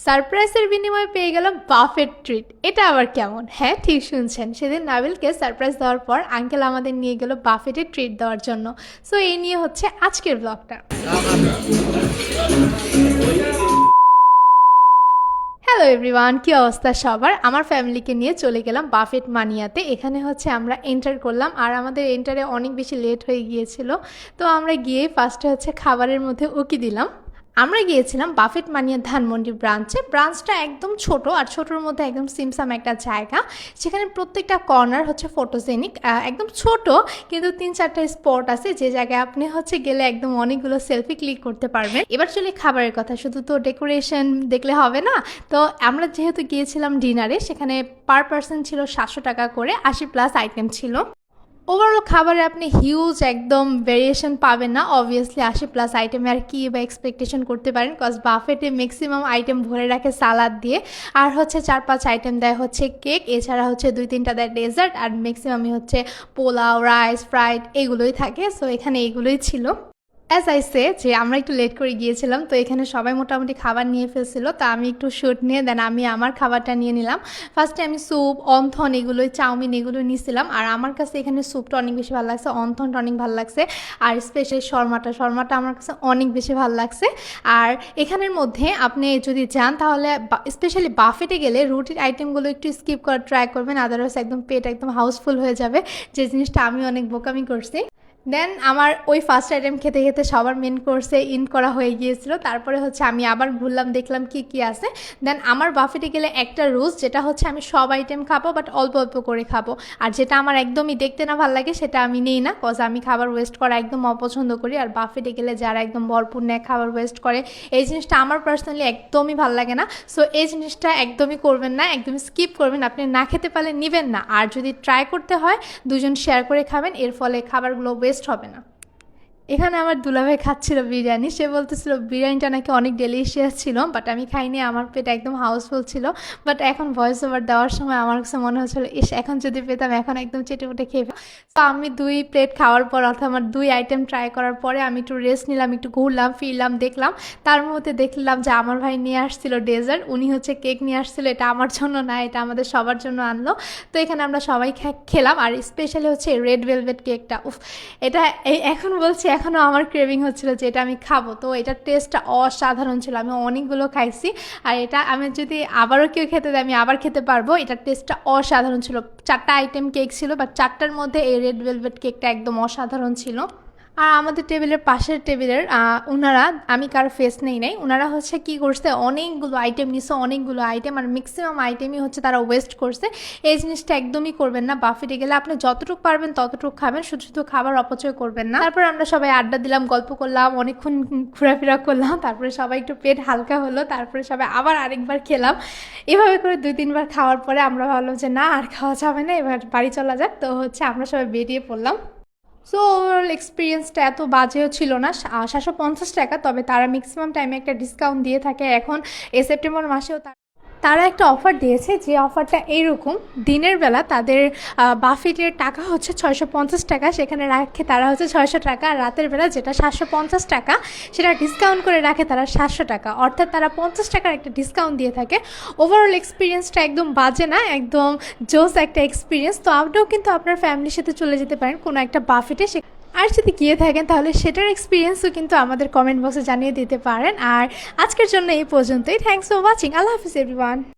সারপ্রাইজের বিনিময়ে পেয়ে গেলাম বাফেট ট্রিট। এটা আবার কেমন? হ্যাঁ, ঠিক শুনছেন। সেদিন নাবিলকে সারপ্রাইজ দেওয়ার পর আঙ্কেল আমাদের নিয়ে গেল বাফেটের ট্রিট দেওয়ার জন্য। সো এই নিয়ে হচ্ছে আজকের ব্লগটা। হ্যালো এভরিওয়ান, কী অবস্থা সবার? আমার ফ্যামিলিকে নিয়ে চলে গেলাম বাফেট মানিয়াতে। এখানে হচ্ছে আমরা এন্টার করলাম, আর আমাদের এন্টারে অনেক বেশি লেট হয়ে গিয়েছিল। তো আমরা গিয়ে ফার্স্টে হচ্ছে খাবারের মধ্যে উকি দিলাম। আমরা গিয়েছিলাম বাফেট মানিয়া ধানমন্ডি ব্রাঞ্চটা একদম ছোট, আর ছোটোর মধ্যে একদম সিমসাম একটা জায়গা। সেখানে প্রত্যেকটা কর্নার হচ্ছে ফটোজেনিক, একদম ছোট, কিন্তু 3-4টা স্পট আছে যে জায়গায় আপনি হচ্ছে গেলে একদম অনেকগুলো সেলফি ক্লিক করতে পারবেন। এবার চলে খাবারের কথা, শুধু তো ডেকোরেশন দেখলে হবে না। তো আমরা যেহেতু গিয়েছিলাম ডিনারে, সেখানে পার পার্সন ছিল 700 টাকা করে, 80+ আইটেম ছিল। ওভারঅল খাবারে আপনি হিউজ একদম ভেরিয়েশন পাবেন না, অবভিয়াসলি 80+ আইটেমে আর কি বা এক্সপেকটেশন করতে পারেন, কজ বাফেটে ম্যাক্সিমাম আইটেম ভরে রাখে সালাদ দিয়ে, আর হচ্ছে 4-5 আইটেম দেয় হচ্ছে কেক, এছাড়া হচ্ছে 2-3টা দেয় ডেজার্ট, আর ম্যাক্সিমামই হচ্ছে পোলাও, রাইস, ফ্রাইড এগুলোই থাকে। সো এখানে এগুলোই ছিল। অ্যাজ আই সে যে আমরা একটু লেট করে গিয়েছিলাম, তো এখানে সবাই মোটামুটি খাবার নিয়ে ফেলছিল। তো আমি একটু শ্যুট নিয়ে দেন আমি আমার খাবারটা নিয়ে নিলাম। ফার্স্টে আমি স্যুপ, অন্থন এগুলোই, চাউমিন এগুলো নিয়েছিলাম। আর আমার কাছে এখানে স্যুপটা অনেক বেশি ভালো লাগছে, অন্থনটা অনেক ভালো লাগছে, আর স্পেশালি শর্মাটা আমার কাছে অনেক বেশি ভালো লাগছে। আর এখানের মধ্যে আপনি যদি যান তাহলে স্পেশালি বাফেটে গেলে রুটির আইটেমগুলো একটু স্কিপ করার ট্রাই করবেন, আদারওয়াইজ একদম পেট একদম হাউসফুল হয়ে যাবে, যে জিনিসটা আমি অনেক বোকামি করছি। দেন আমার ওই ফার্স্ট আইটেম খেতে খেতে সবার মেন কোর্সে ইন করা হয়ে গিয়েছিল। তারপরে হচ্ছে আমি আবার ঘুরলাম, দেখলাম কি কি আছে। দেন আমার বাফেটে গেলে একটা রুলস, যেটা হচ্ছে আমি সব আইটেম খাবো, বাট অল্প অল্প করে খাবো। আর যেটা আমার একদমই দেখতে না ভালো লাগে সেটা আমি নেই না, কজ আমি খাবার ওয়েস্ট করা একদম অপছন্দ করি। আর বাফেটে গেলে যারা একদম ভরপুর নেয়, খাবার ওয়েস্ট করে, এই জিনিসটা আমার পার্সোনালি একদমই ভালো লাগে না। সো এই জিনিসটা একদমই করবেন না, একদমই স্কিপ করবেন। আপনি না খেতে পারলে নেবেন না, আর যদি ট্রাই করতে হয় দুজন শেয়ার করে খাবেন, এর ফলে খাবারগুলো ওয়েস্ট হবে না। এখানে আমার দুলাভাই খাচ্ছিল বিরিয়ানি, সে বলতেছিল বিরিয়ানিটা নাকি অনেক ডেলিশিয়াস ছিল, বাট আমি খাইনি, আমার পেট একদম হাউসফুল ছিল। বাট এখন ভয়েস ওভার দেওয়ার সময় আমার কাছে মনে হচ্ছিলো এখন যদি পেতাম, এখন একদম চেটেপুটে খেয়ে। তো আমি 2 প্লেট খাওয়ার পর, অর্থাৎ আমার 2 আইটেম ট্রাই করার পরে আমি একটু রেস্ট নিলাম, একটু ঘুরলাম ফিরলাম, দেখলাম। তার মধ্যে দেখলাম যে আমার ভাই নিয়ে আসছিল ডেজার্ট, উনি হচ্ছে কেক নিয়ে আসছিল। এটা আমার জন্য না, এটা আমাদের সবার জন্য আনলো। তো এখানে আমরা সবাই খেলাম, আর স্পেশালি হচ্ছে রেড ভেলভেট কেকটা, এটা এখন বলছি এখনও আমার ক্রেভিং হচ্ছিল যে এটা আমি খাবো। তো এটার টেস্টটা অসাধারণ ছিল, আমি অনেকগুলো খাইছি। আর এটা আমি যদি আবারও কেউ খেতে দেয় আমি আবার খেতে পারবো। এটার টেস্টটা অসাধারণ ছিল। 4টা আইটেম কেক ছিল, বাট 4টার মধ্যে এই রেড ভেলভেট কেকটা একদম অসাধারণ ছিল। আর আমাদের টেবিলের পাশের টেবিলের ওনারা, আমি কারো ফেস নেই নাই, ওনারা হচ্ছে কী করছে, অনেকগুলো আইটেম নিছে, অনেকগুলো আইটেম, আর ম্যাক্সিমাম আইটেমই হচ্ছে তারা ওয়েস্ট করছে। এই জিনিসটা একদমই করবেন না। বাফেটে গেলে আপনি যতটুকু পারবেন ততটুকু খাবেন, শুধু শুধু খাবার অপচয় করবেন না। তারপর আমরা সবাই আড্ডা দিলাম, গল্প করলাম, অনেকক্ষণ ঘোরাফেরা করলাম, তারপরে সবাই একটু পেট হালকা হলো, তারপরে সবাই আবার আরেকবার খেলাম। এভাবে করে 2-3বার খাওয়ার পরে আমরা ভাবলাম যে না, আর খাওয়া যাবে না, এবার বাড়ি চলা যাক। তো হচ্ছে আমরা সবাই বেরিয়ে পড়লাম। সো ওভারঅল এক্সপিরিয়েন্সটা এত বাজেও ছিল না। 750 টাকা, তবে তারা ম্যাক্সিমাম টাইমে একটা ডিসকাউন্ট দিয়ে থাকে। এখন এই সেপ্টেম্বর মাসেও তারা একটা অফার দিয়েছে, যে অফারটা এইরকম, দিনের বেলা তাদের বাফেটের টাকা হচ্ছে 650 টাকা, সেখানে রাখে তারা হচ্ছে 600 টাকা, আর রাতের বেলা যেটা 750 টাকা সেটা ডিসকাউন্ট করে রাখে তারা 700 টাকা, অর্থাৎ তারা 50 টাকার একটা ডিসকাউন্ট দিয়ে থাকে। ওভারঅল এক্সপিরিয়েন্সটা একদম বাজে না, একদম জোস একটা এক্সপিরিয়েন্স। তো আপনিও কিন্তু আপনার ফ্যামিলির সাথে চলে যেতে পারেন কোনো একটা বাফেটে, আর যদি গিয়ে থাকেন তাহলে সেটার এক্সপিরিয়েন্সও কিন্তু আমাদের কমেন্ট বক্সে জানিয়ে দিতে পারেন। আর আজকের জন্য এই পর্যন্তই। Thanks for watching. Allah Hafiz everyone.